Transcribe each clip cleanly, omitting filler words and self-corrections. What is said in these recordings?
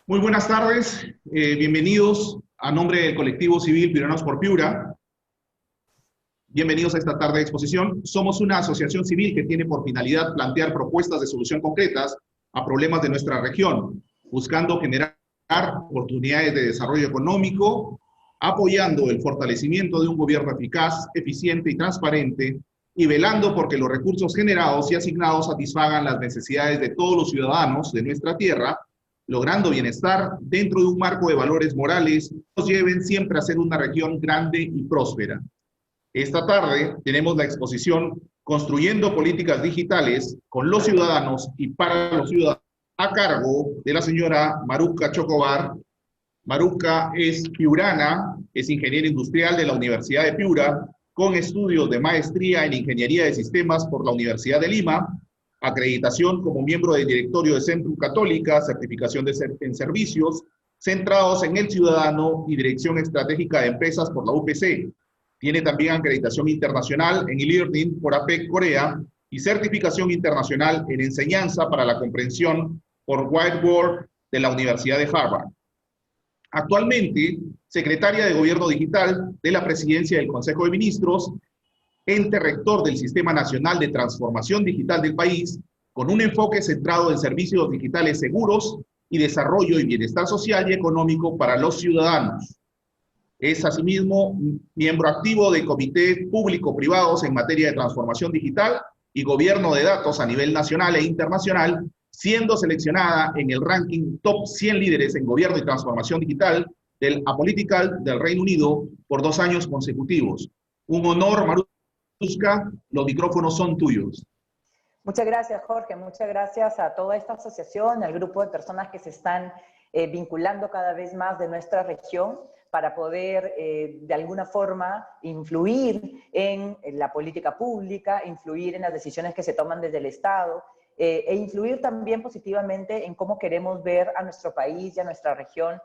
Muy buenas tardes, bienvenidos a nombre del colectivo civil Piuranos por Piura. Bienvenidos a esta tarde de exposición. Somos una asociación civil que tiene por finalidad plantear propuestas de solución concretas a problemas de nuestra región, buscando generar oportunidades de desarrollo económico, apoyando el fortalecimiento de un gobierno eficaz, eficiente y transparente, y velando porque los recursos generados y asignados satisfagan las necesidades de todos los ciudadanos de nuestra tierra, logrando bienestar dentro de un marco de valores morales que nos lleven siempre a ser una región grande y próspera. Esta tarde tenemos la exposición Construyendo Políticas Digitales con los ciudadanos y para los ciudadanos, a cargo de la señora Maruca Chocobar. Maruca es piurana, es ingeniera industrial de la Universidad de Piura, con estudios de maestría en Ingeniería de Sistemas por la Universidad de Lima, acreditación como miembro del directorio de Centrum Católica, certificación en servicios, centrados en el ciudadano y dirección estratégica de empresas por la UPC. Tiene también acreditación internacional en e-learning por APEC Corea y certificación internacional en enseñanza para la comprensión por Whiteboard de la Universidad de Harvard. Actualmente, secretaria de Gobierno Digital de la Presidencia del Consejo de Ministros, ente rector del Sistema Nacional de Transformación Digital del país, con un enfoque centrado en servicios digitales seguros y desarrollo y bienestar social y económico para los ciudadanos. Es asimismo miembro activo de comités público-privados en materia de transformación digital y gobierno de datos a nivel nacional e internacional, siendo seleccionada en el ranking Top 100 líderes en gobierno y transformación digital del Apolitical del Reino Unido por 2 años consecutivos. Un honor, Maruca, los micrófonos son tuyos. Muchas gracias, Jorge. Muchas gracias a toda esta asociación, al grupo de personas que se están vinculando cada vez más de nuestra región para poder, de alguna forma, influir en la política pública, influir en las decisiones que se toman desde el Estado, e influir también positivamente en cómo queremos ver a nuestro país y a nuestra región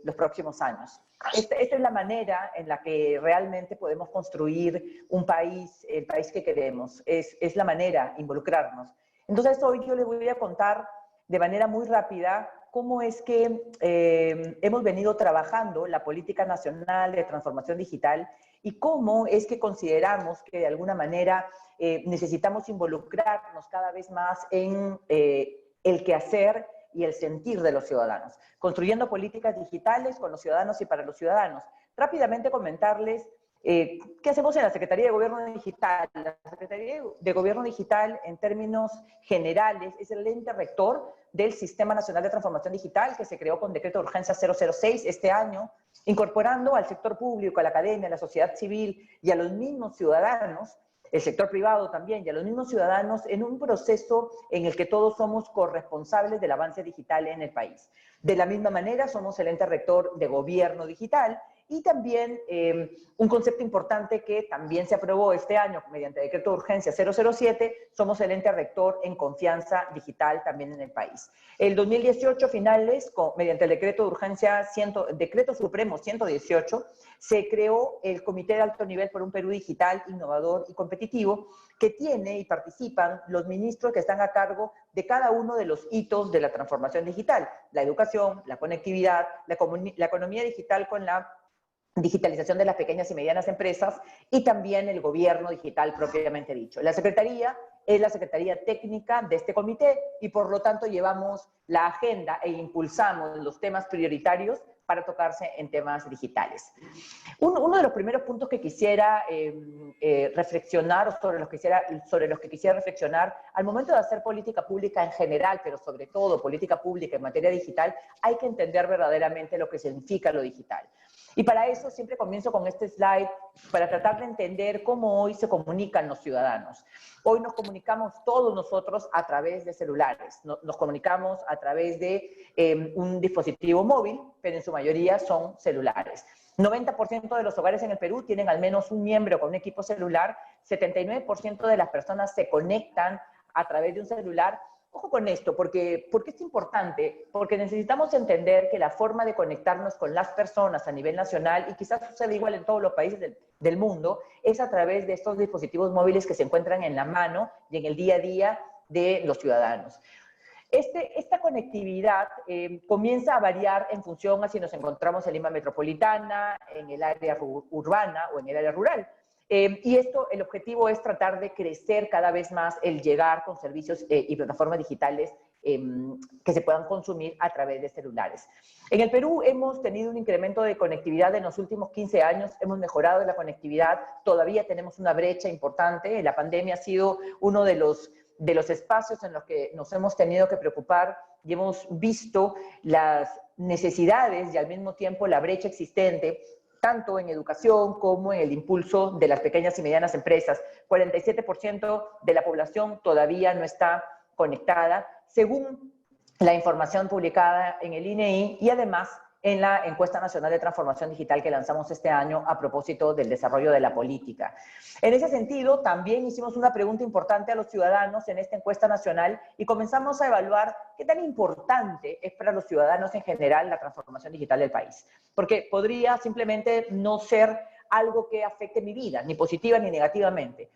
los próximos años. Esta es la manera en la que realmente podemos construir un país, el país que queremos. Es la manera, involucrarnos. Entonces, hoy yo les voy a contar de manera muy rápida cómo es que hemos venido trabajando la Política Nacional de Transformación Digital y cómo es que consideramos que de alguna manera necesitamos involucrarnos cada vez más en el quehacer y el sentir de los ciudadanos, construyendo políticas digitales con los ciudadanos y para los ciudadanos. Rápidamente comentarles ¿qué hacemos en la Secretaría de Gobierno Digital? La Secretaría de Gobierno Digital, en términos generales, es el ente rector del Sistema Nacional de Transformación Digital, que se creó con Decreto de Urgencia 006 este año, incorporando al sector público, a la academia, a la sociedad civil y a los mismos ciudadanos, el sector privado también, y a los mismos ciudadanos en un proceso en el que todos somos corresponsables del avance digital en el país. De la misma manera, somos el ente rector de Gobierno Digital y también un concepto importante que también se aprobó este año mediante Decreto de Urgencia 007, somos el ente rector en confianza digital también en el país. El 2018, finales, mediante el Decreto de Urgencia, Decreto Supremo 118, se creó el Comité de Alto Nivel por un Perú Digital, Innovador y Competitivo, que tiene y participan los ministros que están a cargo de cada uno de los hitos de la transformación digital, la educación, la conectividad, la economía digital con la digitalización de las pequeñas y medianas empresas y también el gobierno digital propiamente dicho. La Secretaría es la Secretaría Técnica de este comité y por lo tanto llevamos la agenda e impulsamos los temas prioritarios para tocarse en temas digitales. Uno de los primeros puntos que quisiera reflexionar o sobre los que quisiera reflexionar al momento de hacer política pública en general, pero sobre todo política pública en materia digital, hay que entender verdaderamente lo que significa lo digital. Y para eso siempre comienzo con este slide para tratar de entender cómo hoy se comunican los ciudadanos. Hoy nos comunicamos todos nosotros a través de celulares, nos comunicamos a través de un dispositivo móvil, pero en su mayoría son celulares. 90% de los hogares en el Perú tienen al menos un miembro con un equipo celular, 79% de las personas se conectan a través de un celular. Ojo con esto, porque es importante, porque necesitamos entender que la forma de conectarnos con las personas a nivel nacional, y quizás sucede igual en todos los países del mundo, es a través de estos dispositivos móviles que se encuentran en la mano y en el día a día de los ciudadanos. Esta conectividad comienza a variar en función a si nos encontramos en Lima Metropolitana, en el área urbana o en el área rural. Y el objetivo es tratar de crecer cada vez más el llegar con servicios y plataformas digitales que se puedan consumir a través de celulares. En el Perú hemos tenido un incremento de conectividad en los últimos 15 años, hemos mejorado la conectividad, todavía tenemos una brecha importante. La pandemia ha sido uno de los espacios en los que nos hemos tenido que preocupar y hemos visto las necesidades y al mismo tiempo la brecha existente tanto en educación como en el impulso de las pequeñas y medianas empresas. 47% de la población todavía no está conectada, según la información publicada en el INEI y además en la Encuesta Nacional de Transformación Digital que lanzamos este año a propósito del desarrollo de la política. En ese sentido, también hicimos una pregunta importante a los ciudadanos en esta encuesta nacional y comenzamos a evaluar qué tan importante es para los ciudadanos en general la transformación digital del país. Porque podría simplemente no ser algo que afecte mi vida, ni positiva ni negativamente.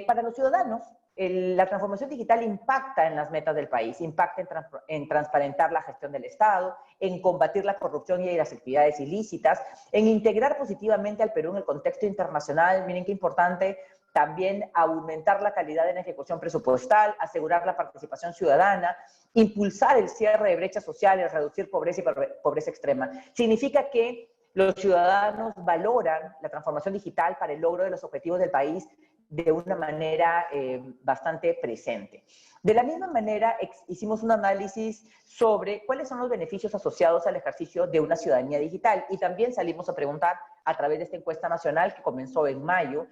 Para los ciudadanos, la transformación digital impacta en las metas del país, impacta en transparentar la gestión del Estado, en combatir la corrupción y las actividades ilícitas, en integrar positivamente al Perú en el contexto internacional. Miren qué importante también aumentar la calidad en la ejecución presupuestal, asegurar la participación ciudadana, impulsar el cierre de brechas sociales, reducir pobreza y pobreza extrema. Significa que los ciudadanos valoran la transformación digital para el logro de los objetivos del país de una manera bastante presente. De la misma manera, hicimos un análisis sobre cuáles son los beneficios asociados al ejercicio de una ciudadanía digital y también salimos a preguntar a través de esta encuesta nacional que comenzó en mayo.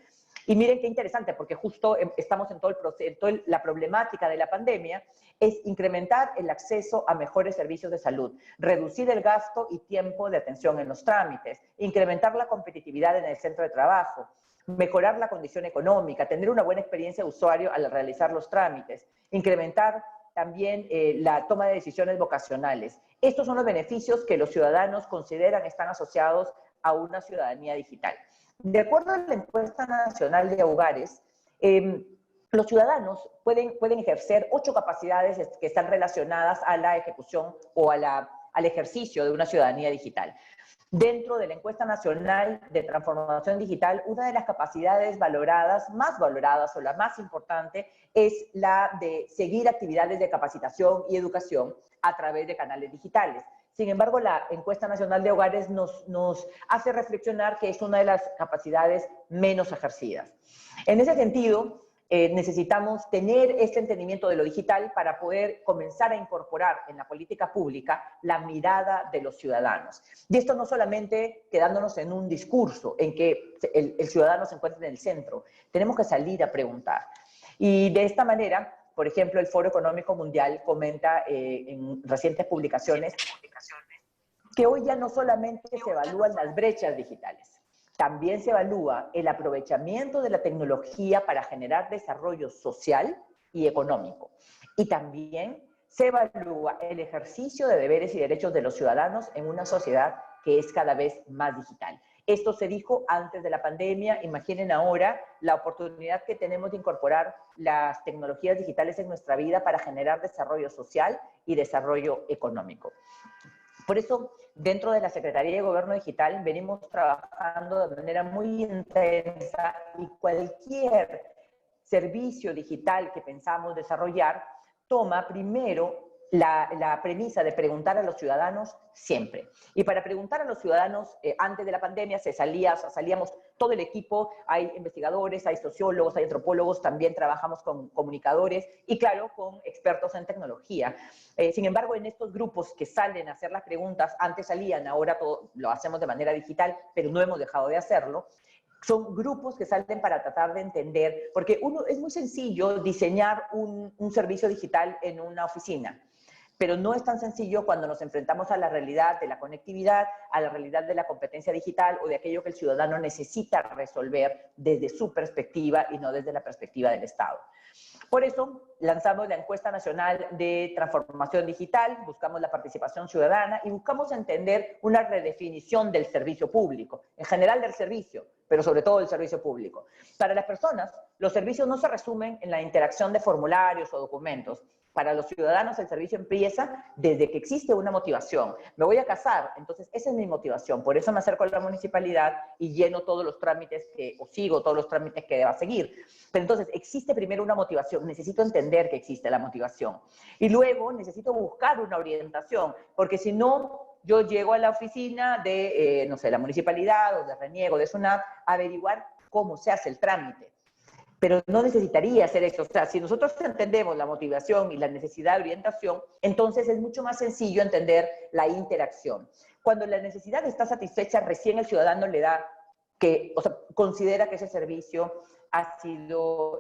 Y miren qué interesante, porque justo estamos en todo el proceso, la problemática de la pandemia es incrementar el acceso a mejores servicios de salud, reducir el gasto y tiempo de atención en los trámites, incrementar la competitividad en el centro de trabajo, mejorar la condición económica, tener una buena experiencia de usuario al realizar los trámites, incrementar también la toma de decisiones vocacionales. Estos son los beneficios que los ciudadanos consideran están asociados a una ciudadanía digital. De acuerdo a la encuesta nacional de hogares, los ciudadanos pueden ejercer 8 capacidades que están relacionadas a la ejecución o al ejercicio de una ciudadanía digital. Dentro de la encuesta nacional de transformación digital, una de las capacidades más valoradas o la más importante es la de seguir actividades de capacitación y educación a través de canales digitales. Sin embargo, la encuesta nacional de hogares nos hace reflexionar que es una de las capacidades menos ejercidas. En ese sentido, necesitamos tener este entendimiento de lo digital para poder comenzar a incorporar en la política pública la mirada de los ciudadanos. Y esto no solamente quedándonos en un discurso en que el ciudadano se encuentra en el centro, tenemos que salir a preguntar. Y de esta manera, por ejemplo, el Foro Económico Mundial comenta en recientes publicaciones que hoy ya no solamente se evalúan las brechas digitales, también se evalúa el aprovechamiento de la tecnología para generar desarrollo social y económico. Y también se evalúa el ejercicio de deberes y derechos de los ciudadanos en una sociedad que es cada vez más digital. Esto se dijo antes de la pandemia. Imaginen ahora la oportunidad que tenemos de incorporar las tecnologías digitales en nuestra vida para generar desarrollo social y desarrollo económico. Por eso, dentro de la Secretaría de Gobierno Digital venimos trabajando de manera muy intensa y cualquier servicio digital que pensamos desarrollar toma primero la premisa de preguntar a los ciudadanos siempre. Y para preguntar a los ciudadanos, antes de la pandemia salíamos todo el equipo, hay investigadores, hay sociólogos, hay antropólogos, también trabajamos con comunicadores y claro, con expertos en tecnología. Sin embargo, en estos grupos que salen a hacer las preguntas, antes salían, ahora todo lo hacemos de manera digital, pero no hemos dejado de hacerlo. Son grupos que salen para tratar de entender, porque es muy sencillo diseñar un servicio digital en una oficina, pero no es tan sencillo cuando nos enfrentamos a la realidad de la conectividad, a la realidad de la competencia digital o de aquello que el ciudadano necesita resolver desde su perspectiva y no desde la perspectiva del Estado. Por eso lanzamos la encuesta nacional de transformación digital, buscamos la participación ciudadana y buscamos entender una redefinición del servicio público, en general del servicio, pero sobre todo del servicio público. Para las personas, los servicios no se resumen en la interacción de formularios o documentos, Para los ciudadanos el servicio empieza desde que existe una motivación. Me voy a casar, entonces esa es mi motivación. Por eso me acerco a la municipalidad y lleno todos los trámites o sigo todos los trámites que deba seguir. Pero entonces existe primero una motivación. Necesito entender que existe la motivación. Y luego necesito buscar una orientación, porque si no, yo llego a la oficina de, no sé, la municipalidad o de Reniego, de SUNAT, a averiguar cómo se hace el trámite. Pero no necesitaría hacer eso. O sea, si nosotros entendemos la motivación y la necesidad de orientación, entonces es mucho más sencillo entender la interacción. Cuando la necesidad está satisfecha, recién el ciudadano le da o sea, considera que ese servicio ha sido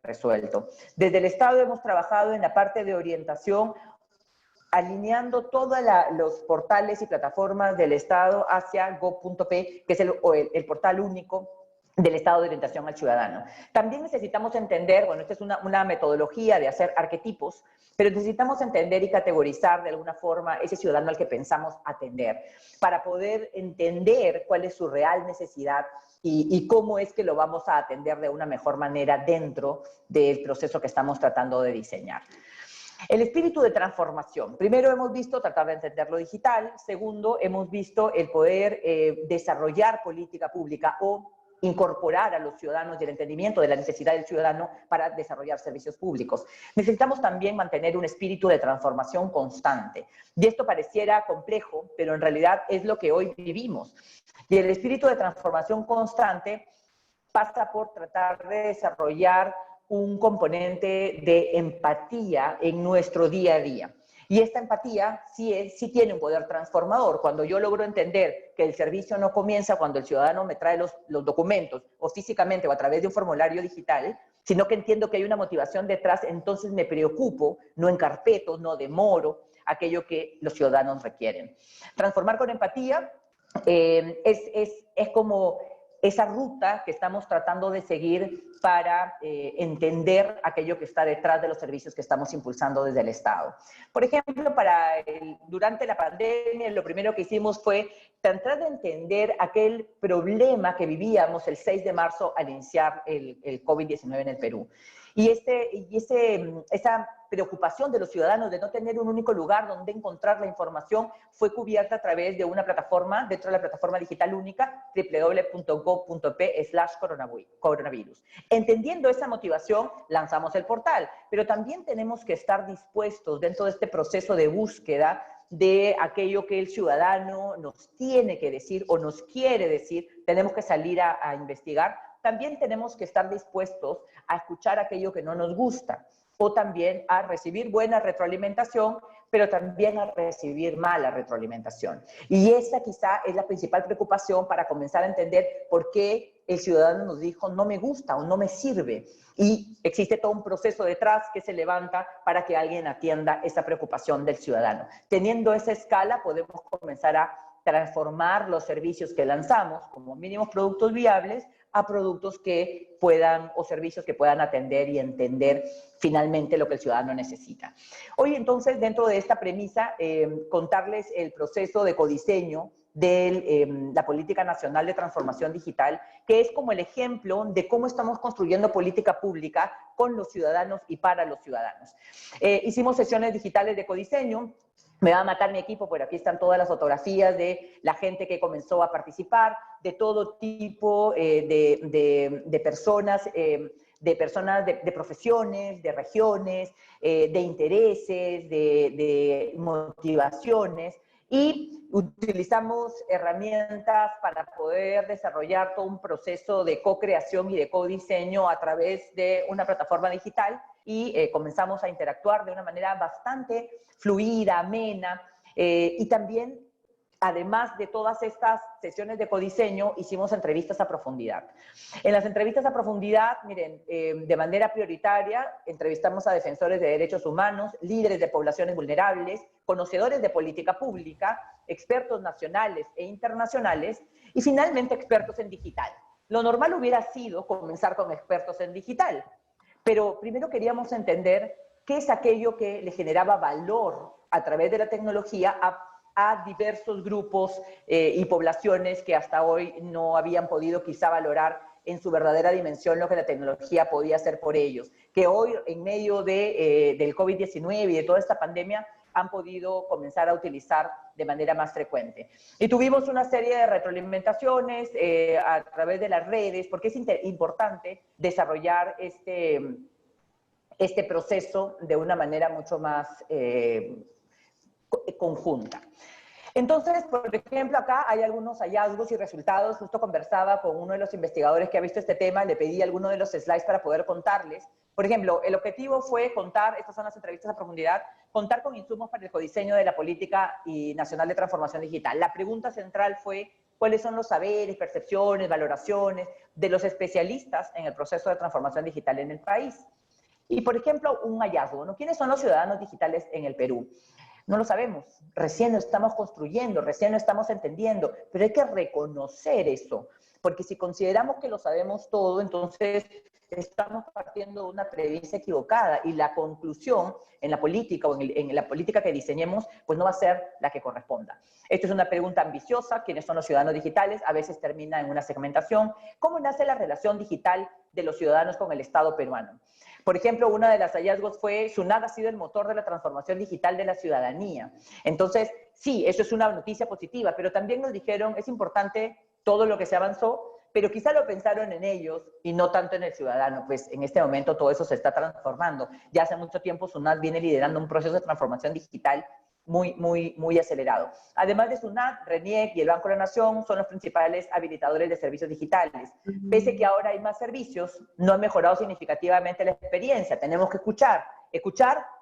resuelto. Desde el Estado hemos trabajado en la parte de orientación, alineando todos los portales y plataformas del Estado hacia gov.p, que es el portal único del Estado de orientación al ciudadano. También necesitamos entender, bueno, esta es una metodología de hacer arquetipos, pero necesitamos entender y categorizar de alguna forma ese ciudadano al que pensamos atender, para poder entender cuál es su real necesidad y cómo es que lo vamos a atender de una mejor manera dentro del proceso que estamos tratando de diseñar. El espíritu de transformación. Primero hemos visto tratar de entender lo digital. Segundo, hemos visto el poder desarrollar política pública o incorporar a los ciudadanos y el entendimiento de la necesidad del ciudadano para desarrollar servicios públicos. Necesitamos también mantener un espíritu de transformación constante. Y esto pareciera complejo, pero en realidad es lo que hoy vivimos. Y el espíritu de transformación constante pasa por tratar de desarrollar un componente de empatía en nuestro día a día. Y esta empatía sí tiene un poder transformador. Cuando yo logro entender que el servicio no comienza cuando el ciudadano me trae los documentos, o físicamente o a través de un formulario digital, sino que entiendo que hay una motivación detrás, entonces me preocupo, no encarpeto, no demoro aquello que los ciudadanos requieren. Transformar con empatía es como esa ruta que estamos tratando de seguir para entender aquello que está detrás de los servicios que estamos impulsando desde el Estado. Por ejemplo, durante la pandemia, lo primero que hicimos fue tratar de entender aquel problema que vivíamos el 6 de marzo al iniciar el COVID-19 en el Perú. Y esa preocupación de los ciudadanos de no tener un único lugar donde encontrar la información fue cubierta a través de una plataforma, dentro de la plataforma digital única, www.gov.p/coronavirus. Entendiendo esa motivación, lanzamos el portal, pero también tenemos que estar dispuestos dentro de este proceso de búsqueda de aquello que el ciudadano nos tiene que decir o nos quiere decir, tenemos que salir a investigar. También tenemos que estar dispuestos a escuchar aquello que no nos gusta o también a recibir buena retroalimentación, pero también a recibir mala retroalimentación. Y esa quizá es la principal preocupación para comenzar a entender por qué el ciudadano nos dijo no me gusta o no me sirve. Y existe todo un proceso detrás que se levanta para que alguien atienda esa preocupación del ciudadano. Teniendo esa escala podemos comenzar a transformar los servicios que lanzamos como mínimos productos viables a productos que puedan o servicios que puedan atender y entender finalmente lo que el ciudadano necesita. Hoy entonces, dentro de esta premisa, contarles el proceso de codiseño de la Política Nacional de Transformación Digital, que es como el ejemplo de cómo estamos construyendo política pública con los ciudadanos y para los ciudadanos. Hicimos sesiones digitales de codiseño. Me va a matar mi equipo, pero aquí están todas las fotografías de la gente que comenzó a participar, de todo tipo de personas, de profesiones, de regiones, de intereses, de motivaciones, y utilizamos herramientas para poder desarrollar todo un proceso de co-creación y de co-diseño a través de una plataforma digital y comenzamos a interactuar de una manera bastante fluida, amena, y también, además de todas estas sesiones de codiseño, hicimos entrevistas a profundidad. En las entrevistas a profundidad, miren, de manera prioritaria, entrevistamos a defensores de derechos humanos, líderes de poblaciones vulnerables, conocedores de política pública, expertos nacionales e internacionales, y finalmente expertos en digital. Lo normal hubiera sido comenzar con expertos en digital, pero primero queríamos entender qué es aquello que le generaba valor a través de la tecnología a diversos grupos y poblaciones que hasta hoy no habían podido quizá valorar en su verdadera dimensión lo que la tecnología podía hacer por ellos, que hoy en medio del COVID-19 y de toda esta pandemia han podido comenzar a utilizar de manera más frecuente. Y tuvimos una serie de retroalimentaciones a través de las redes, porque es importante desarrollar este proceso de una manera mucho más conjunta. Entonces, por ejemplo, acá hay algunos hallazgos y resultados. Justo conversaba con uno de los investigadores que ha visto este tema, le pedí algunos de los slides para poder contarles. Por ejemplo, el objetivo fue contar, estas son las entrevistas a profundidad, contar con insumos para el codiseño de la política nacional de transformación digital. La pregunta central fue cuáles son los saberes, percepciones, valoraciones de los especialistas en el proceso de transformación digital en el país. Y, por ejemplo, un hallazgo, ¿no? ¿Quiénes son los ciudadanos digitales en el Perú? No lo sabemos, recién lo estamos construyendo, recién lo estamos entendiendo, pero hay que reconocer eso, porque si consideramos que lo sabemos todo, entonces estamos partiendo de una premisa equivocada y la conclusión en la política o en la política que diseñemos, pues no va a ser la que corresponda. Esto es una pregunta ambiciosa, ¿quiénes son los ciudadanos digitales? A veces termina en una segmentación. ¿Cómo nace la relación digital de los ciudadanos con el Estado peruano? Por ejemplo, uno de los hallazgos fue, SUNAT ha sido el motor de la transformación digital de la ciudadanía. Entonces, sí, eso es una noticia positiva, pero también nos dijeron, es importante todo lo que se avanzó, pero quizá lo pensaron en ellos y no tanto en el ciudadano. Pues en este momento todo eso se está transformando. Ya hace mucho tiempo SUNAT viene liderando un proceso de transformación digital muy acelerado. Además de SUNAT, RENIEC y el Banco de la Nación son los principales habilitadores de servicios digitales. Pese que ahora hay más servicios, no ha mejorado significativamente la experiencia. Tenemos que escuchar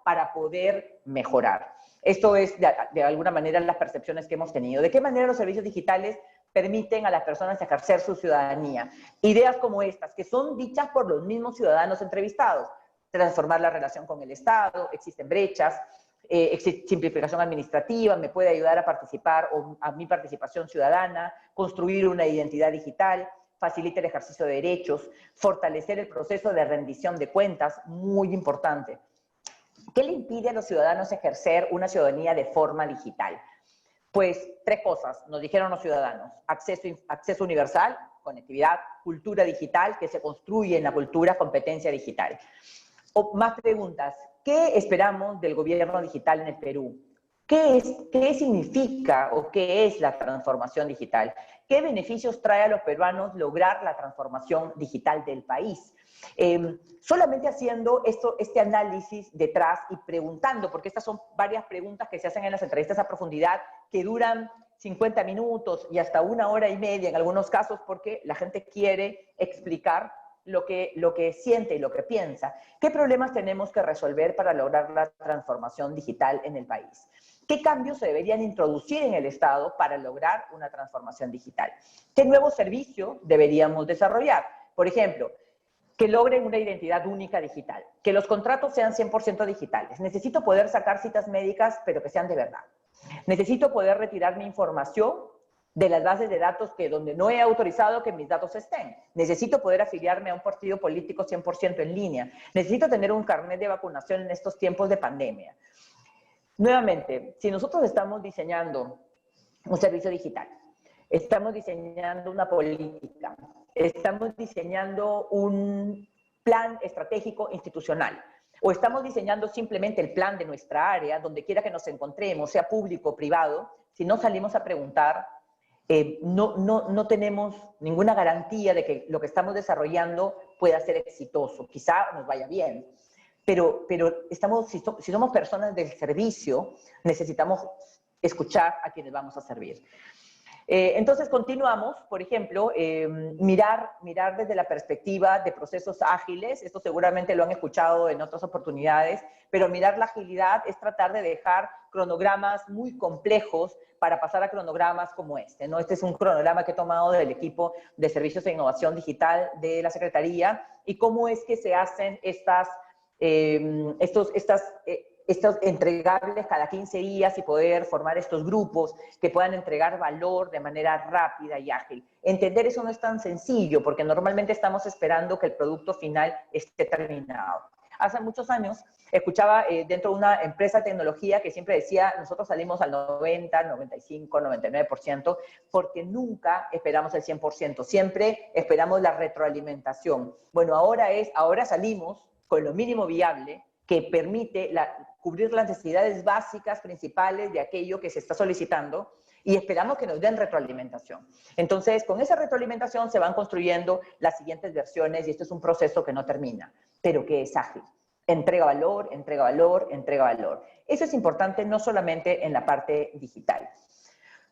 para poder mejorar. Esto es, de alguna manera, las percepciones que hemos tenido. ¿De qué manera los servicios digitales permiten a las personas ejercer su ciudadanía? Ideas como estas, que son dichas por los mismos ciudadanos entrevistados. Transformar la relación con el Estado, existen brechas, simplificación administrativa, me puede ayudar a participar o a mi participación ciudadana, construir una identidad digital, facilita el ejercicio de derechos, fortalecer el proceso de rendición de cuentas, muy importante. ¿Qué le impide a los ciudadanos ejercer una ciudadanía de forma digital? Pues tres cosas, nos dijeron los ciudadanos: acceso universal, conectividad, cultura digital, que se construye en la cultura, competencia digital. O más preguntas, ¿qué esperamos del gobierno digital en el Perú? ¿Qué significa o qué es la transformación digital? ¿Qué beneficios trae a los peruanos lograr la transformación digital del país? Solamente haciendo este análisis detrás y preguntando, porque estas son varias preguntas que se hacen en las entrevistas a profundidad que duran 50 minutos y hasta 1 hora y media en algunos casos, porque la gente quiere explicar lo que siente y lo que piensa. ¿Qué problemas tenemos que resolver para lograr la transformación digital en el país? ¿Qué cambios se deberían introducir en el Estado para lograr una transformación digital? ¿Qué nuevo servicio deberíamos desarrollar? Por ejemplo, que logren una identidad única digital, que los contratos sean 100% digitales. Necesito poder sacar citas médicas, pero que sean de verdad. Necesito poder retirar mi información de las bases de datos donde no he autorizado que mis datos estén. Necesito poder afiliarme a un partido político 100% en línea. Necesito tener un carnet de vacunación en estos tiempos de pandemia. Nuevamente, si nosotros estamos diseñando un servicio digital, estamos diseñando una política, estamos diseñando un plan estratégico institucional, o estamos diseñando simplemente el plan de nuestra área, donde quiera que nos encontremos, sea público o privado, si no salimos a preguntar, no tenemos ninguna garantía de que lo que estamos desarrollando pueda ser exitoso. Quizá nos vaya bien, pero si somos personas del servicio, necesitamos escuchar a quienes vamos a servir. Entonces continuamos, por ejemplo, mirar desde la perspectiva de procesos ágiles. Esto seguramente lo han escuchado en otras oportunidades, pero mirar la agilidad es tratar de dejar cronogramas muy complejos para pasar a cronogramas como este, ¿no? Este es un cronograma que he tomado del equipo de Servicios de Innovación Digital de la Secretaría y cómo es que se hacen estos entregables cada 15 días y poder formar estos grupos que puedan entregar valor de manera rápida y ágil. Entender eso no es tan sencillo porque normalmente estamos esperando que el producto final esté terminado. Hace muchos años escuchaba dentro de una empresa de tecnología que siempre decía, nosotros salimos al 90, 95, 99%, porque nunca esperamos el 100%, siempre esperamos la retroalimentación. Bueno, ahora salimos con lo mínimo viable que permite cubrir las necesidades básicas principales de aquello que se está solicitando, y esperamos que nos den retroalimentación. Entonces, con esa retroalimentación se van construyendo las siguientes versiones, y esto es un proceso que no termina, pero que es ágil. Entrega valor, entrega valor, entrega valor. Eso es importante no solamente en la parte digital.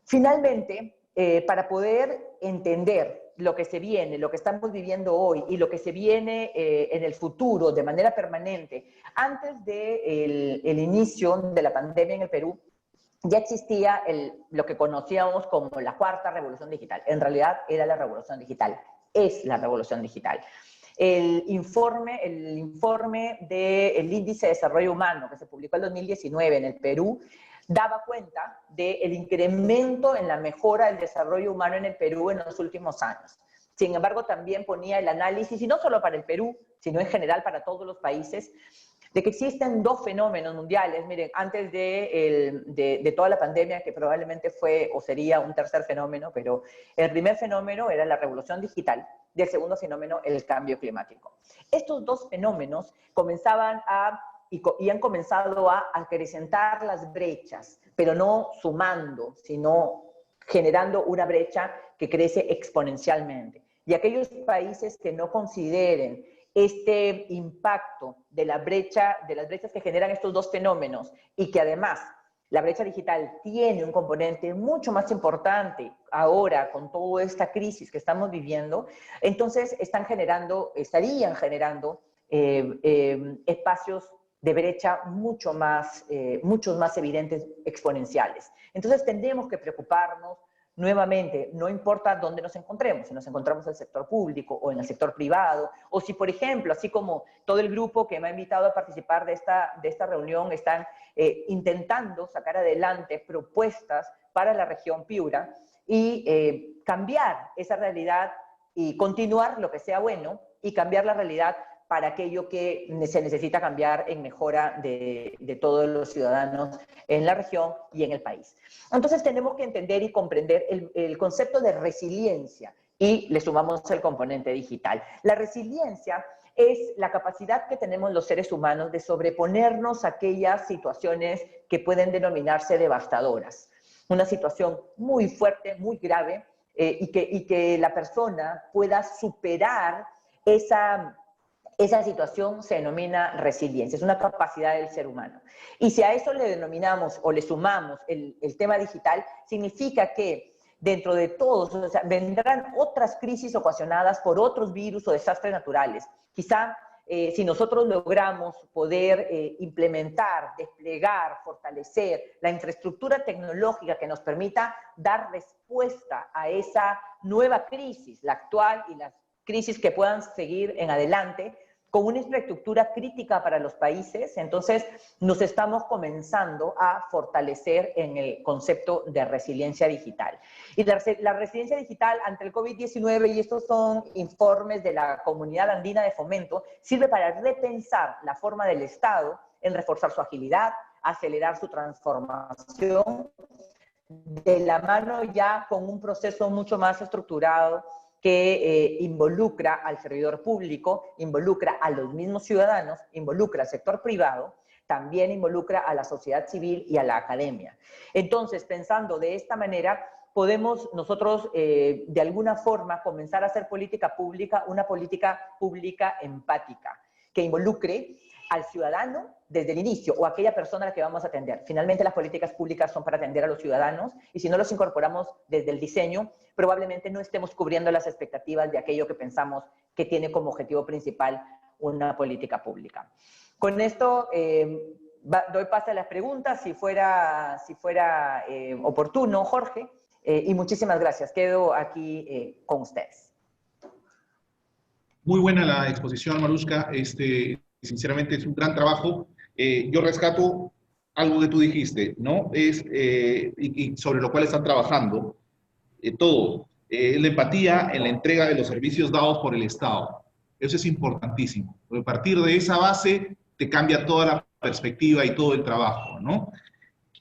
Finalmente, para poder entender lo que se viene, lo que estamos viviendo hoy y lo que se viene en el futuro de manera permanente, antes del inicio de la pandemia en el Perú, ya existía lo que conocíamos como la cuarta revolución digital. En realidad era la revolución digital, es la revolución digital. El informe del Índice de Desarrollo Humano que se publicó en 2019 en el Perú daba cuenta del incremento en la mejora del desarrollo humano en el Perú en los últimos años. Sin embargo, también ponía el análisis, y no solo para el Perú, sino en general para todos los países, de que existen dos fenómenos mundiales. Miren, antes de toda la pandemia, que probablemente fue o sería un tercer fenómeno, pero el primer fenómeno era la revolución digital y el segundo fenómeno el cambio climático. Estos dos fenómenos han comenzado a acrecentar las brechas, pero no sumando, sino generando una brecha que crece exponencialmente. Y aquellos países que no consideren este impacto de las brechas que generan estos dos fenómenos, y que además la brecha digital tiene un componente mucho más importante ahora con toda esta crisis que estamos viviendo, entonces estarían generando espacios de brecha muchos más evidentes, exponenciales. Entonces tendremos que preocuparnos nuevamente, no importa dónde nos encontremos, si nos encontramos en el sector público o en el sector privado, o si, por ejemplo, así como todo el grupo que me ha invitado a participar de esta reunión están intentando sacar adelante propuestas para la región Piura y cambiar esa realidad y continuar lo que sea bueno y cambiar la realidad para aquello que se necesita cambiar en mejora de todos los ciudadanos en la región y en el país. Entonces tenemos que entender y comprender el concepto de resiliencia, y le sumamos el componente digital. La resiliencia es la capacidad que tenemos los seres humanos de sobreponernos a aquellas situaciones que pueden denominarse devastadoras. Una situación muy fuerte, muy grave, y que la persona pueda superar esa situación, se denomina resiliencia, es una capacidad del ser humano. Y si a eso le denominamos o le sumamos el tema digital, significa que dentro de todos, o sea, vendrán otras crisis ocasionadas por otros virus o desastres naturales. Quizá si nosotros logramos poder implementar, desplegar, fortalecer la infraestructura tecnológica que nos permita dar respuesta a esa nueva crisis, la actual y las crisis que puedan seguir en adelante, con una infraestructura crítica para los países, entonces nos estamos comenzando a fortalecer en el concepto de resiliencia digital. Y la resiliencia digital ante el COVID-19, y estos son informes de la Comunidad Andina de Fomento, sirve para repensar la forma del Estado en reforzar su agilidad, acelerar su transformación, de la mano ya con un proceso mucho más estructurado que involucra al servidor público, involucra a los mismos ciudadanos, involucra al sector privado, también involucra a la sociedad civil y a la academia. Entonces, pensando de esta manera, podemos nosotros de alguna forma comenzar a hacer política pública, una política pública empática, que involucre al ciudadano desde el inicio, o a aquella persona a la que vamos a atender. Finalmente, las políticas públicas son para atender a los ciudadanos, y si no los incorporamos desde el diseño, probablemente no estemos cubriendo las expectativas de aquello que pensamos que tiene como objetivo principal una política pública. Con esto doy paso a las preguntas, si fuera oportuno, Jorge, y muchísimas gracias. Quedo aquí con ustedes. Muy buena la exposición, Marushka. Sinceramente es un gran trabajo. Yo rescato algo que tú dijiste, ¿no? Y sobre lo cual están trabajando todo. La empatía en la entrega de los servicios dados por el Estado. Eso es importantísimo. A partir de esa base te cambia toda la perspectiva y todo el trabajo, ¿no?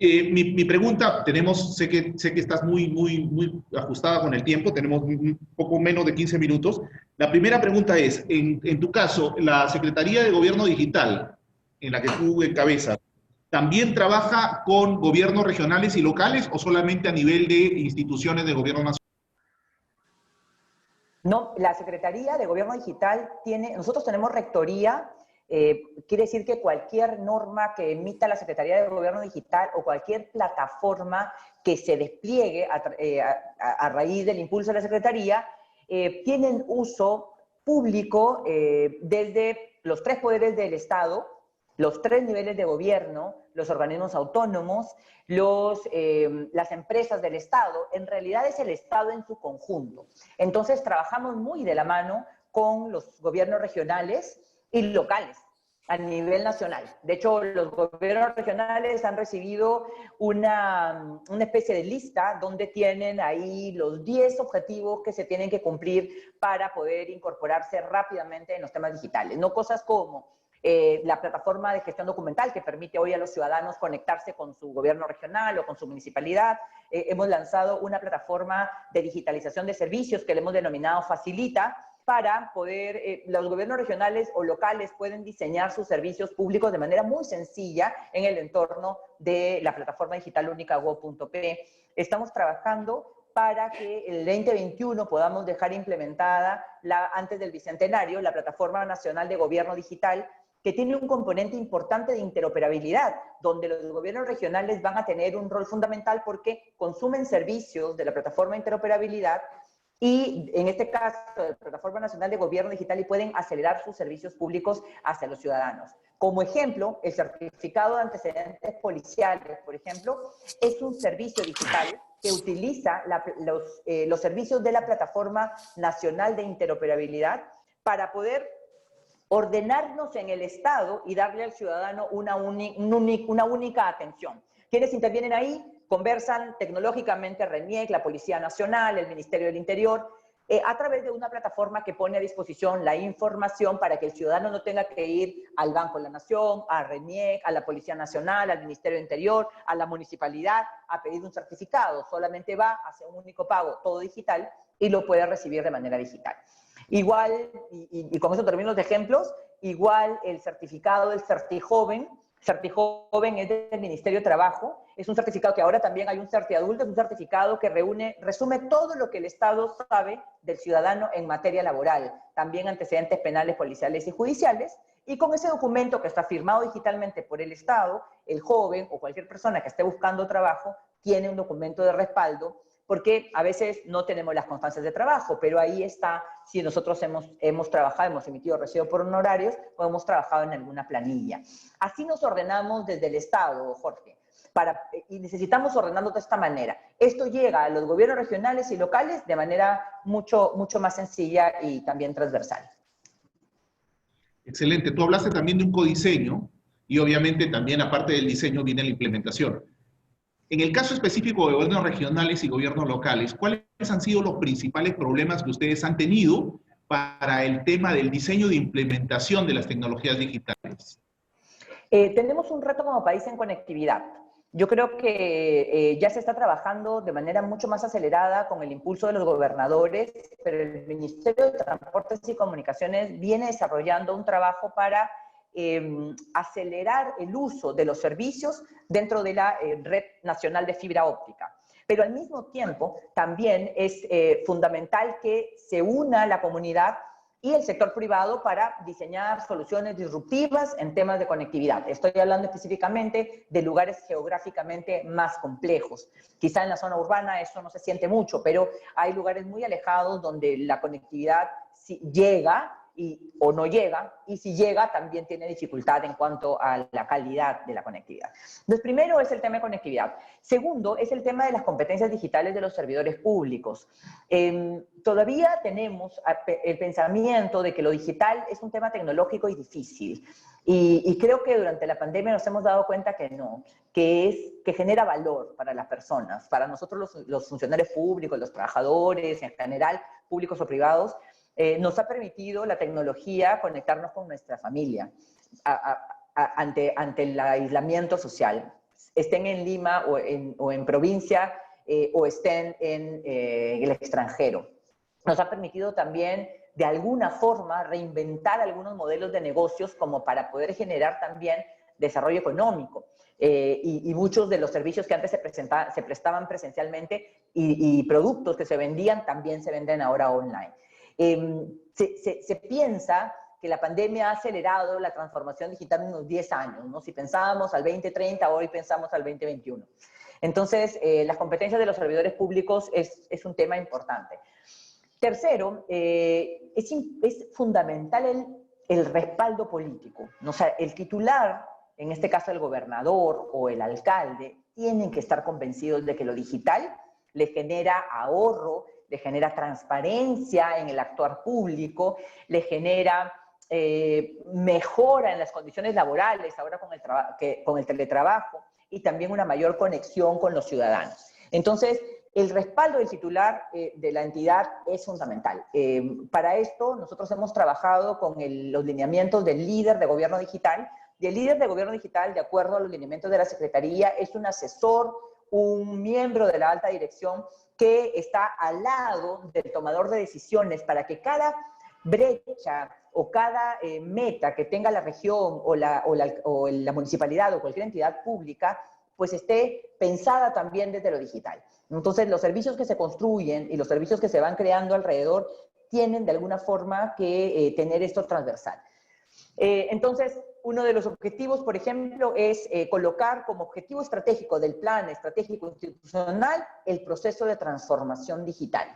Mi pregunta, sé que estás muy ajustada con el tiempo, tenemos un poco menos de 15 minutos. La primera pregunta es, en tu caso, la Secretaría de Gobierno Digital, en la que tú encabezas, ¿también trabaja con gobiernos regionales y locales o solamente a nivel de instituciones de gobierno nacional? No, la Secretaría de Gobierno Digital nosotros tenemos rectoría, quiere decir que cualquier norma que emita la Secretaría de Gobierno Digital o cualquier plataforma que se despliegue a raíz del impulso de la Secretaría, tienen uso público desde los 3 poderes del Estado, los 3 niveles de gobierno, los organismos autónomos, las empresas del Estado. En realidad es el Estado en su conjunto. Entonces trabajamos muy de la mano con los gobiernos regionales y locales a nivel nacional. De hecho, los gobiernos regionales han recibido una especie de lista donde tienen ahí los 10 objetivos que se tienen que cumplir para poder incorporarse rápidamente en los temas digitales. No cosas como la plataforma de gestión documental que permite hoy a los ciudadanos conectarse con su gobierno regional o con su municipalidad. Hemos lanzado una plataforma de digitalización de servicios que le hemos denominado Facilita, para poder, los gobiernos regionales o locales pueden diseñar sus servicios públicos de manera muy sencilla en el entorno de la plataforma digital única go.p. Estamos trabajando para que el 2021 podamos dejar implementada, antes del Bicentenario, la Plataforma Nacional de Gobierno Digital, que tiene un componente importante de interoperabilidad, donde los gobiernos regionales van a tener un rol fundamental porque consumen servicios de la plataforma de interoperabilidad y en este caso de la Plataforma Nacional de Gobierno Digital y pueden acelerar sus servicios públicos hacia los ciudadanos. Como ejemplo, el certificado de antecedentes policiales, por ejemplo, es un servicio digital que utiliza los servicios de la Plataforma Nacional de Interoperabilidad para poder ordenarnos en el Estado y darle al ciudadano una única atención. ¿Quiénes intervienen ahí? Conversan tecnológicamente RENIEC, la Policía Nacional, el Ministerio del Interior, a través de una plataforma que pone a disposición la información para que el ciudadano no tenga que ir al Banco de la Nación, a RENIEC, a la Policía Nacional, al Ministerio del Interior, a la municipalidad, a pedir un certificado. Solamente va, hace un único pago, todo digital, y lo puede recibir de manera digital. Igual, y con eso termino los ejemplos, igual el certificado del CertiJoven. CertiJoven es del Ministerio de Trabajo, es un certificado que ahora también hay un CertiAdulto, es un certificado que resume todo lo que el Estado sabe del ciudadano en materia laboral, también antecedentes penales, policiales y judiciales, y con ese documento que está firmado digitalmente por el Estado, el joven o cualquier persona que esté buscando trabajo tiene un documento de respaldo, porque a veces no tenemos las constancias de trabajo, pero ahí está, si nosotros hemos trabajado, hemos emitido recibo por honorarios o hemos trabajado en alguna planilla. Así nos ordenamos desde el Estado, Jorge, y necesitamos ordenarlo de esta manera. Esto llega a los gobiernos regionales y locales de manera mucho más sencilla y también transversal. Excelente. Tú hablaste también de un codiseño y obviamente también aparte del diseño viene la implementación. En el caso específico de gobiernos regionales y gobiernos locales, ¿cuáles han sido los principales problemas que ustedes han tenido para el tema del diseño de implementación de las tecnologías digitales? Tenemos un reto como país en conectividad. Yo creo que ya se está trabajando de manera mucho más acelerada con el impulso de los gobernadores, pero el Ministerio de Transportes y Comunicaciones viene desarrollando un trabajo para acelerar el uso de los servicios dentro de la red nacional de fibra óptica. Pero al mismo tiempo también es fundamental que se una la comunidad y el sector privado para diseñar soluciones disruptivas en temas de conectividad. Estoy hablando específicamente de lugares geográficamente más complejos. Quizá en la zona urbana eso no se siente mucho, pero hay lugares muy alejados donde la conectividad llega o no llega, y si llega también tiene dificultad en cuanto a la calidad de la conectividad. Entonces, primero es el tema de conectividad. Segundo, es el tema de las competencias digitales de los servidores públicos. Todavía tenemos el pensamiento de que lo digital es un tema tecnológico y difícil. Y creo que durante la pandemia nos hemos dado cuenta que no, que genera valor para las personas, para nosotros los funcionarios públicos, los trabajadores, en general, públicos o privados. Nos ha permitido la tecnología conectarnos con nuestra familia, ante el aislamiento social, estén en Lima o en provincia o estén en el extranjero. Nos ha permitido también, de alguna forma, reinventar algunos modelos de negocios como para poder generar también desarrollo económico. Y muchos de los servicios que antes se prestaban presencialmente y productos que se vendían también se venden ahora online. Se piensa que la pandemia ha acelerado la transformación digital en unos 10 años, ¿no? Si pensábamos al 2030, hoy pensamos al 2021. Entonces, las competencias de los servidores públicos es un tema importante. Tercero, es fundamental el respaldo político, ¿no? O sea, el titular, en este caso el gobernador o el alcalde, tienen que estar convencidos de que lo digital le genera ahorro, le genera transparencia en el actuar público, le genera mejora en las condiciones laborales, ahora con el teletrabajo, y también una mayor conexión con los ciudadanos. Entonces, el respaldo del titular de la entidad es fundamental. Para esto, nosotros hemos trabajado con los lineamientos del líder de gobierno digital, y el líder de gobierno digital, de acuerdo a los lineamientos de la Secretaría, es un asesor, un miembro de la alta dirección que está al lado del tomador de decisiones para que cada brecha o cada meta que tenga la región o la municipalidad o cualquier entidad pública, pues esté pensada también desde lo digital. Entonces, los servicios que se construyen y los servicios que se van creando alrededor tienen de alguna forma que tener esto transversal. Entonces, uno de los objetivos, por ejemplo, es colocar como objetivo estratégico del plan estratégico institucional el proceso de transformación digital.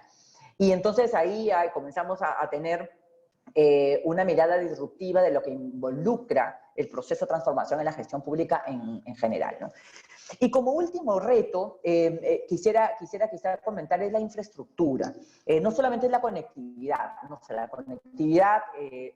Y entonces ahí comenzamos a tener una mirada disruptiva de lo que involucra el proceso de transformación en la gestión pública en general, ¿no? Y como último reto, quisiera quizá comentar es la infraestructura. No solamente es la conectividad, ¿no? O sea, la conectividad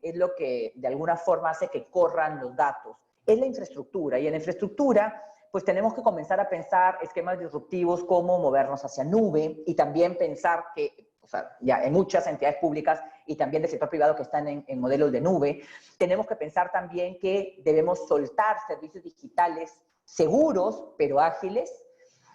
es lo que de alguna forma hace que corran los datos. Es la infraestructura, y en la infraestructura pues tenemos que comenzar a pensar esquemas disruptivos como movernos hacia nube, y también pensar que, o sea, ya hay muchas entidades públicas y también del sector privado que están en modelos de nube. Tenemos que pensar también que debemos soltar servicios digitales seguros, pero ágiles,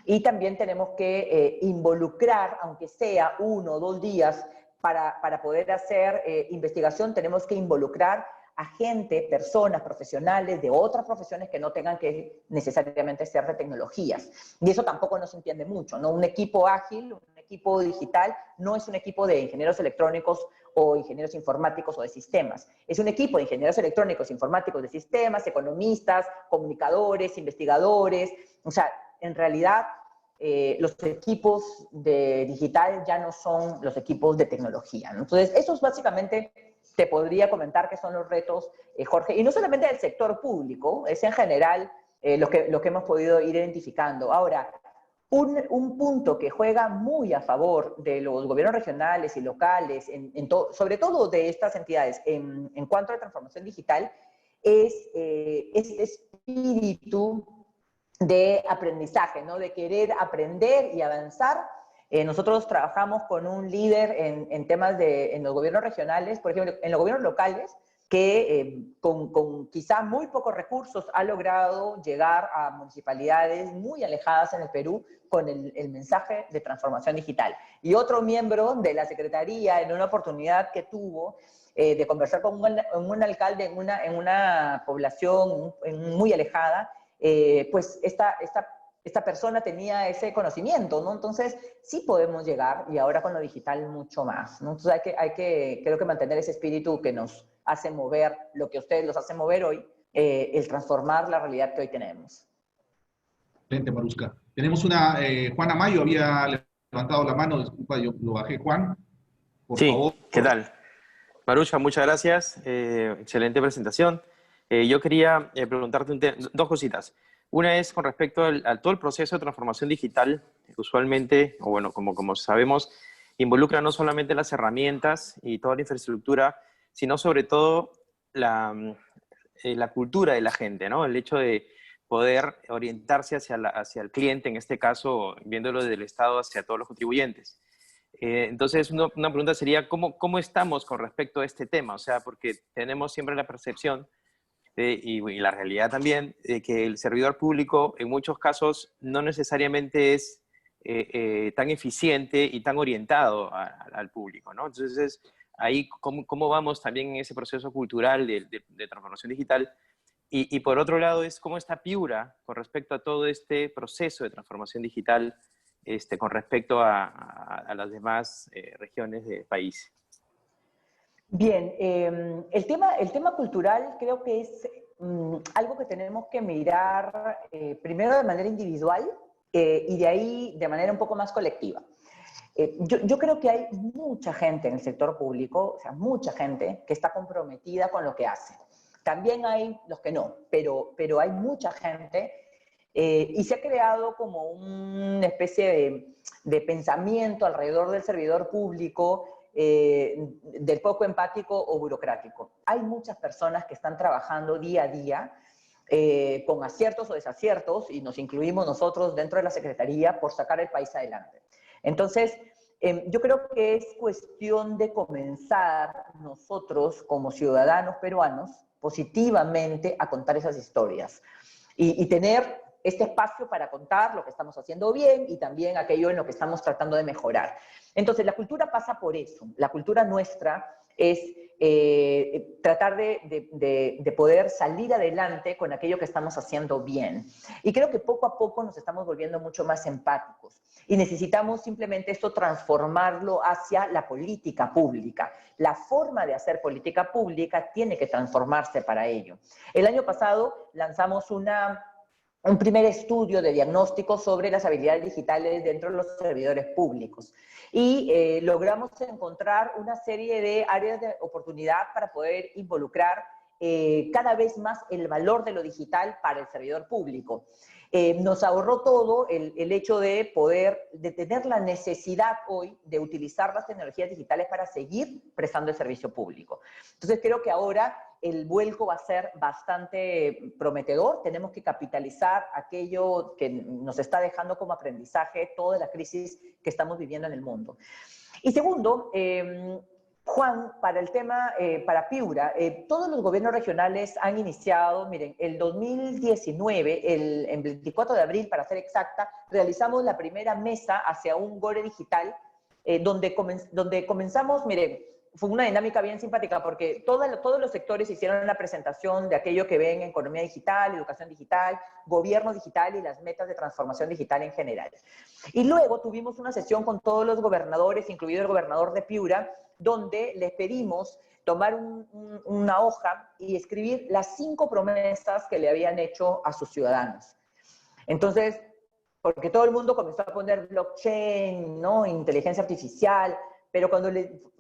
y también tenemos que involucrar, aunque sea 1 o 2 días, para poder hacer investigación, tenemos que involucrar a gente, personas, profesionales de otras profesiones que no tengan que necesariamente ser de tecnologías. Y eso tampoco nos entiende mucho, ¿no? Un equipo ágil, un equipo digital, no es un equipo de ingenieros electrónicos o ingenieros informáticos o de sistemas. Es un equipo de ingenieros electrónicos, informáticos, de sistemas, economistas, comunicadores, investigadores. O sea, en realidad, los equipos de digital ya no son los equipos de tecnología, ¿no? Entonces, eso es básicamente, te podría comentar que son los retos, Jorge, y no solamente del sector público, es en general lo que hemos podido ir identificando. Ahora, un punto que juega muy a favor de los gobiernos regionales y locales, sobre todo de estas entidades, en cuanto a la transformación digital, es este espíritu de aprendizaje, ¿no? De querer aprender y avanzar. Nosotros trabajamos con un líder en temas en los gobiernos regionales, por ejemplo, en los gobiernos locales, que con quizá muy pocos recursos ha logrado llegar a municipalidades muy alejadas en el Perú con el mensaje de transformación digital. Y otro miembro de la Secretaría, en una oportunidad que tuvo de conversar con un alcalde en una población muy alejada, pues esta persona tenía ese conocimiento, ¿no? Entonces, sí podemos llegar, y ahora con lo digital mucho más, ¿no? Entonces creo que mantener ese espíritu que nos hace mover, lo que a ustedes los hace mover hoy, el transformar la realidad que hoy tenemos. Excelente, Maruska. Tenemos una, Juan Amayo había levantado la mano, disculpa, yo lo bajé, Juan, por favor. ¿Qué tal? Maruska, muchas gracias, excelente presentación. Yo quería preguntarte dos cositas. Una es con respecto a todo el proceso de transformación digital, usualmente, o bueno, como sabemos, involucra no solamente las herramientas y toda la infraestructura, sino sobre todo la cultura de la gente, ¿no? El hecho de poder orientarse hacia el cliente, en este caso, viéndolo desde el Estado hacia todos los contribuyentes. Entonces, una pregunta sería, ¿cómo estamos con respecto a este tema? O sea, porque tenemos siempre la percepción y la realidad también, que el servidor público en muchos casos no necesariamente es tan eficiente y tan orientado al público, ¿no? Entonces, ahí, ¿cómo vamos también en ese proceso cultural de transformación digital? Y por otro lado, es cómo está Piura con respecto a todo este proceso de transformación digital con respecto a las demás regiones del país. Bien, el tema cultural creo que es algo que tenemos que mirar primero de manera individual y de ahí de manera un poco más colectiva. Yo creo que hay mucha gente en el sector público, o sea, mucha gente que está comprometida con lo que hace. También hay los que no, pero hay mucha gente y se ha creado como una especie de pensamiento alrededor del servidor público del poco empático o burocrático. Hay muchas personas que están trabajando día a día con aciertos o desaciertos, y nos incluimos nosotros dentro de la Secretaría por sacar el país adelante. Entonces, yo creo que es cuestión de comenzar nosotros como ciudadanos peruanos positivamente a contar esas historias y tener este espacio para contar lo que estamos haciendo bien y también aquello en lo que estamos tratando de mejorar. Entonces, la cultura pasa por eso. La cultura nuestra es tratar de poder salir adelante con aquello que estamos haciendo bien. Y creo que poco a poco nos estamos volviendo mucho más empáticos. Y necesitamos simplemente esto transformarlo hacia la política pública. La forma de hacer política pública tiene que transformarse para ello. El año pasado lanzamos un primer estudio de diagnóstico sobre las habilidades digitales dentro de los servidores públicos. Y logramos encontrar una serie de áreas de oportunidad para poder involucrar cada vez más el valor de lo digital para el servidor público. Nos ahorró todo el hecho de tener la necesidad hoy de utilizar las tecnologías digitales para seguir prestando el servicio público. Entonces creo que ahora el vuelco va a ser bastante prometedor. Tenemos que capitalizar aquello que nos está dejando como aprendizaje toda la crisis que estamos viviendo en el mundo. Y segundo, Juan, para el tema, para Piura, todos los gobiernos regionales han iniciado, miren, el 2019, el 24 de abril, para ser exacta, realizamos la primera mesa hacia un Gore digital, donde comenzamos, miren, fue una dinámica bien simpática porque todos los sectores hicieron la presentación de aquello que ven en economía digital, educación digital, gobierno digital y las metas de transformación digital en general. Y luego tuvimos una sesión con todos los gobernadores, incluido el gobernador de Piura, donde les pedimos tomar una hoja y escribir las 5 promesas que le habían hecho a sus ciudadanos. Entonces, porque todo el mundo comenzó a poner blockchain, ¿no? Inteligencia artificial, pero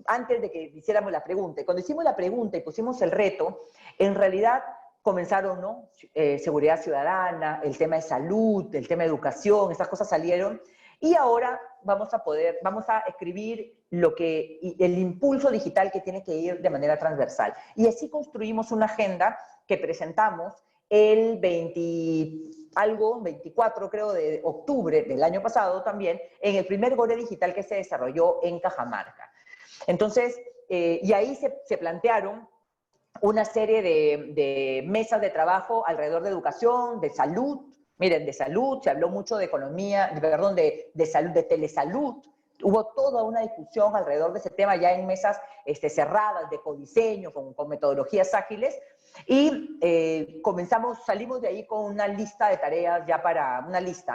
antes de que hiciéramos la pregunta, cuando hicimos la pregunta y pusimos el reto, en realidad comenzaron, ¿no? Seguridad ciudadana, el tema de salud, el tema de educación, estas cosas salieron, y ahora vamos a escribir el impulso digital que tiene que ir de manera transversal. Y así construimos una agenda que presentamos el 24, creo, de octubre del año pasado también, en el primer Gore Digital que se desarrolló en Cajamarca. Entonces, y ahí se plantearon una serie de mesas de trabajo alrededor de educación, de salud. Miren, de salud, se habló mucho de economía, perdón, de salud, de telesalud. Hubo toda una discusión alrededor de ese tema ya en mesas cerradas de codiseño, con metodologías ágiles. Y salimos de ahí con una lista de tareas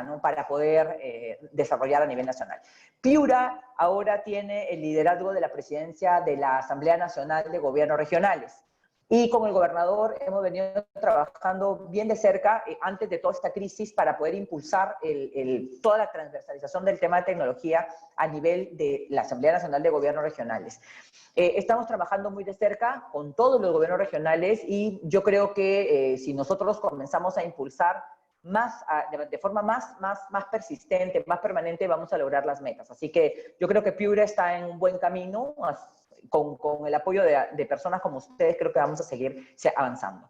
¿no? Para poder desarrollar a nivel nacional. Piura ahora tiene el liderazgo de la presidencia de la Asamblea Nacional de Gobiernos Regionales. Y con el gobernador hemos venido trabajando bien de cerca antes de toda esta crisis para poder impulsar toda la transversalización del tema de tecnología a nivel de la Asamblea Nacional de Gobiernos Regionales. Estamos trabajando muy de cerca con todos los gobiernos regionales y yo creo que si nosotros comenzamos a impulsar de forma más persistente, más permanente, vamos a lograr las metas. Así que yo creo que Piura está en un buen camino. Con el apoyo de personas como ustedes, creo que vamos a seguir avanzando.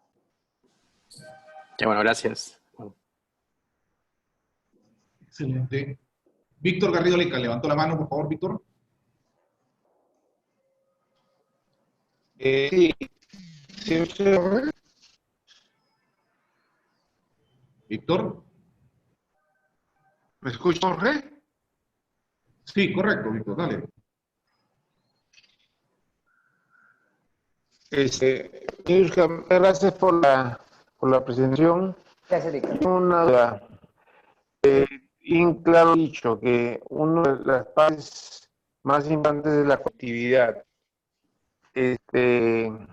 Qué bueno, gracias. Excelente. Víctor Garrido Leca, levantó la mano, por favor, Víctor. Sí, ¿sí se oye? Víctor. ¿Me escucha, Jorge? Sí, correcto, Víctor, dale. Gracias por la presentación. Gracias, Víctor. Una duda. Bien claro dicho que una de las partes más importantes de la conectividad. Si bien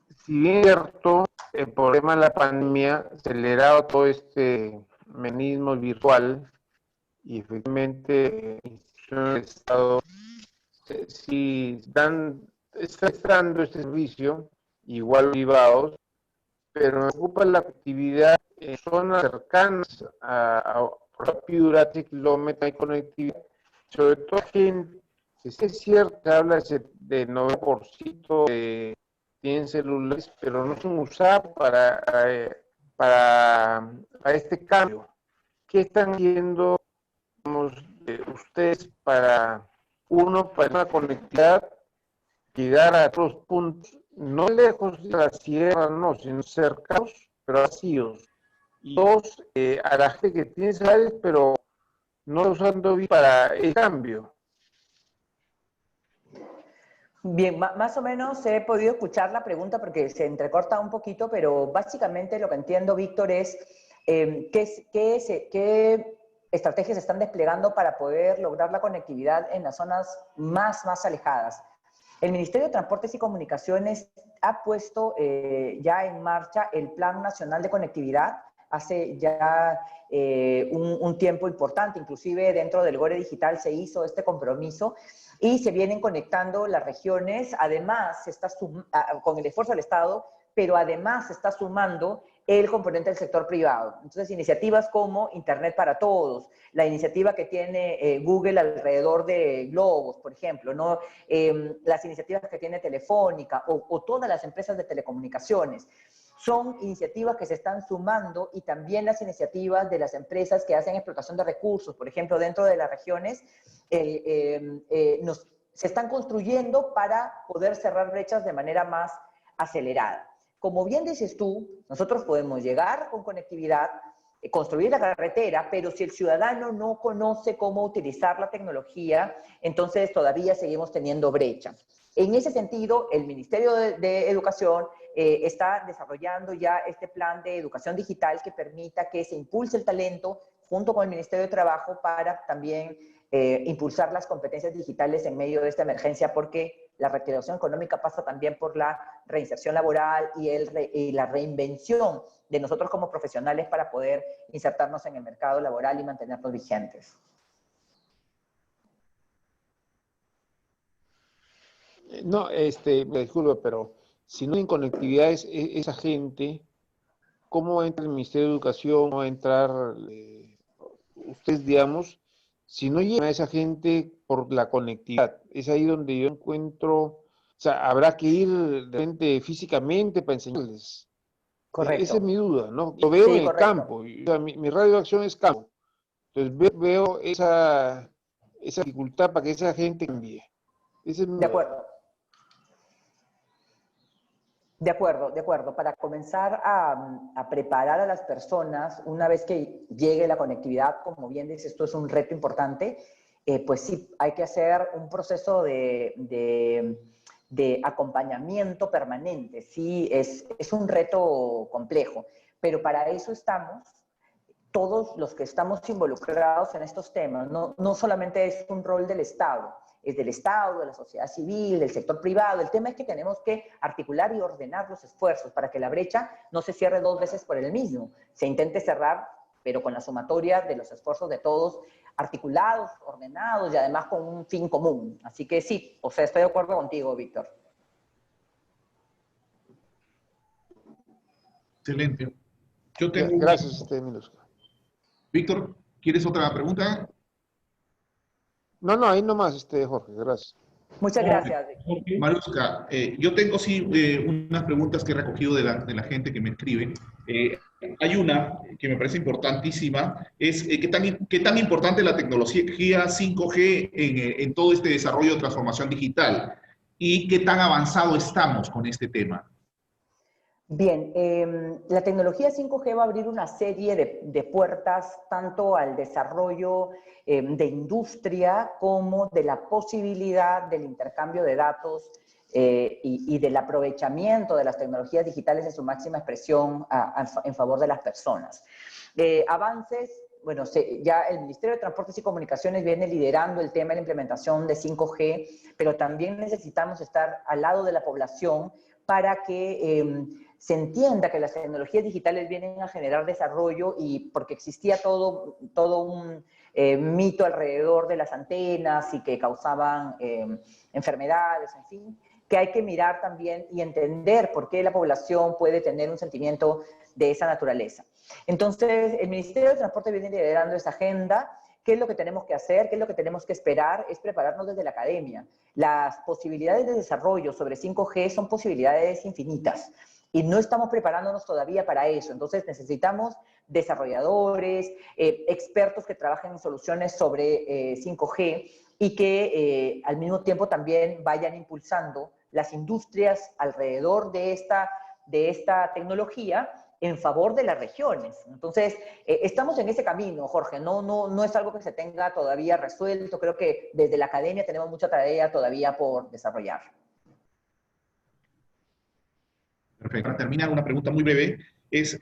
es cierto, el problema de la pandemia ha acelerado todo este mecanismo virtual y efectivamente instituciones del Estado si están dando este servicio, igual privados, pero me ocupa la actividad en zonas cercanas por Piura, 3 kilómetros de conectividad, sobre todo gente, si es cierto que habla de 9% tienen celulares, pero no son usados para este cambio. ¿Qué están haciendo ustedes para una conectividad, llegar a otros puntos, no lejos de la sierra, no, sino cercanos, pero vacíos? Y dos, a la gente que tiene celulares, pero no usando bien para el cambio. Bien, más o menos he podido escuchar la pregunta porque se entrecorta un poquito, pero básicamente lo que entiendo, Víctor, es qué estrategias se están desplegando para poder lograr la conectividad en las zonas más alejadas. El Ministerio de Transportes y Comunicaciones ha puesto ya en marcha el Plan Nacional de Conectividad hace ya un tiempo importante, inclusive dentro del GORE Digital se hizo este compromiso y se vienen conectando las regiones, además se está con el esfuerzo del Estado, pero además se está sumando el componente del sector privado. Entonces, iniciativas como Internet para Todos, la iniciativa que tiene Google alrededor de globos, por ejemplo, ¿no? Las iniciativas que tiene Telefónica o todas las empresas de telecomunicaciones. Son iniciativas que se están sumando y también las iniciativas de las empresas que hacen explotación de recursos, por ejemplo, dentro de las regiones, se están construyendo para poder cerrar brechas de manera más acelerada. Como bien dices tú, nosotros podemos llegar con conectividad, construir la carretera, pero si el ciudadano no conoce cómo utilizar la tecnología, entonces todavía seguimos teniendo brecha. En ese sentido, el Ministerio de Educación está desarrollando ya este plan de educación digital que permita que se impulse el talento junto con el Ministerio de Trabajo para también impulsar las competencias digitales en medio de esta emergencia, porque la reactivación económica pasa también por la reinserción laboral y la reinvención de nosotros como profesionales para poder insertarnos en el mercado laboral y mantenernos vigentes. No, me disculpo, pero si no hay conectividad esa gente, ¿cómo entra el Ministerio de Educación? ¿Cómo va a entrar ustedes, digamos, si no llegan a esa gente por la conectividad? Es ahí donde yo encuentro, o sea, habrá que ir de repente físicamente para enseñarles. Correcto. Esa es mi duda, ¿no? Lo veo sí, en el campo, o sea, mi radio de acción es campo. Entonces veo esa dificultad para que esa gente cambie. Esa es mi de duda. acuerdo. De acuerdo. Para comenzar a preparar a las personas, una vez que llegue la conectividad, como bien dices, esto es un reto importante, pues sí, hay que hacer un proceso de acompañamiento permanente. Sí, es un reto complejo, pero para eso estamos todos los que estamos involucrados en estos temas. No solamente es un rol del Estado, es del Estado, de la sociedad civil, del sector privado. El tema es que tenemos que articular y ordenar los esfuerzos para que la brecha no se cierre dos veces por el mismo. Se intente cerrar, pero con la sumatoria de los esfuerzos de todos, articulados, ordenados y además con un fin común. Así que sí, o sea, estoy de acuerdo contigo, Víctor. Excelente. Yo tengo Gracias, Minusca. Víctor, ¿quieres otra pregunta? No, ahí nomás, Jorge, gracias. Muchas gracias. Maruska, yo tengo sí unas preguntas que he recogido de la gente que me escribe. Hay una que me parece importantísima, es ¿qué tan importante es la tecnología 5G en todo este desarrollo de transformación digital? ¿Y qué tan avanzado estamos con este tema? Bien, la tecnología 5G va a abrir una serie de puertas tanto al desarrollo de industria como de la posibilidad del intercambio de datos y del aprovechamiento de las tecnologías digitales en su máxima expresión en favor de las personas. Avances, bueno, ya el Ministerio de Transportes y Comunicaciones viene liderando el tema de la implementación de 5G, pero también necesitamos estar al lado de la población para que se entienda que las tecnologías digitales vienen a generar desarrollo y porque existía todo un mito alrededor de las antenas y que causaban enfermedades, en fin, que hay que mirar también y entender por qué la población puede tener un sentimiento de esa naturaleza. Entonces, el Ministerio de Transporte viene liderando esa agenda. ¿Qué es lo que tenemos que hacer? ¿Qué es lo que tenemos que esperar? Es prepararnos desde la academia. Las posibilidades de desarrollo sobre 5G son posibilidades infinitas y no estamos preparándonos todavía para eso. Entonces necesitamos desarrolladores, expertos que trabajen en soluciones sobre 5G y que al mismo tiempo también vayan impulsando las industrias alrededor de esta tecnología en favor de las regiones. Entonces, estamos en ese camino, Jorge, no es algo que se tenga todavía resuelto. Creo que desde la academia tenemos mucha tarea todavía por desarrollar. Perfecto. Para terminar, una pregunta muy breve. ¿Es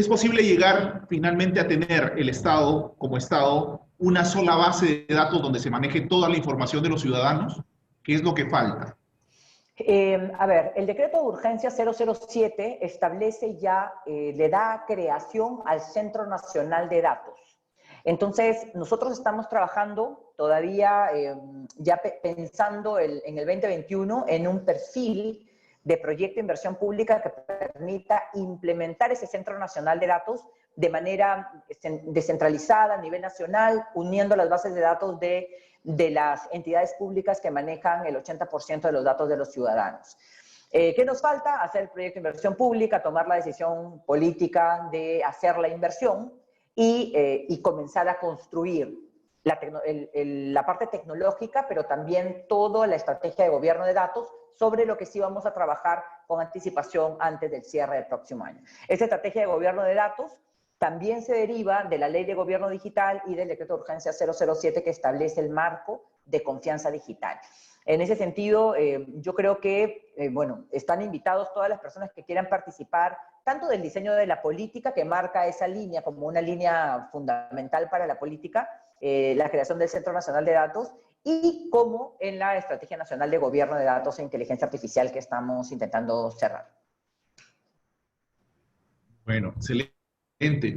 posible llegar finalmente a tener el Estado, como Estado, una sola base de datos donde se maneje toda la información de los ciudadanos? ¿Qué es lo que falta? A ver, el decreto de urgencia 007 establece ya, le da creación al Centro Nacional de Datos. Entonces, nosotros estamos trabajando todavía, ya pensando en el 2021, en un perfil de proyecto de inversión pública que permita implementar ese Centro Nacional de Datos de manera descentralizada a nivel nacional, uniendo las bases de datos de las entidades públicas que manejan el 80% de los datos de los ciudadanos. ¿Qué nos falta? Hacer el proyecto de inversión pública, tomar la decisión política de hacer la inversión y comenzar a construir la parte tecnológica, pero también toda la estrategia de gobierno de datos sobre lo que sí vamos a trabajar con anticipación antes del cierre del próximo año. Esa estrategia de gobierno de datos también se deriva de la Ley de Gobierno Digital y del Decreto de Urgencia 007 que establece el marco de confianza digital. En ese sentido, yo creo que, bueno, están invitados todas las personas que quieran participar, tanto del diseño de la política, que marca esa línea como una línea fundamental para la política, la creación del Centro Nacional de Datos, y como en la Estrategia Nacional de Gobierno de Datos e Inteligencia Artificial que estamos intentando cerrar. Bueno, excelente.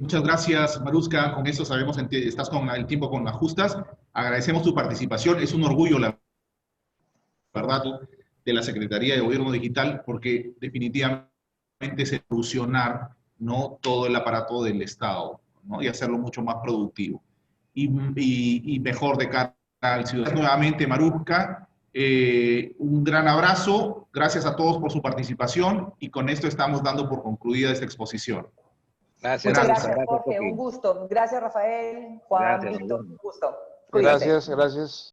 Muchas gracias, Maruska. Con eso sabemos que estás con el tiempo con las justas. Agradecemos tu participación. Es un orgullo, la verdad, de la Secretaría de Gobierno Digital, porque definitivamente es solucionar, ¿no?, todo el aparato del Estado, ¿no?, y hacerlo mucho más productivo y mejor de cara al ciudadano. Nuevamente, Maruska, un gran abrazo. Gracias a todos por su participación y con esto estamos dando por concluida esta exposición. Gracias. Muchas gracias, Jorge. Un gusto. Gracias, Rafael, Juan, Víctor. Un gusto. Cuídate. Gracias.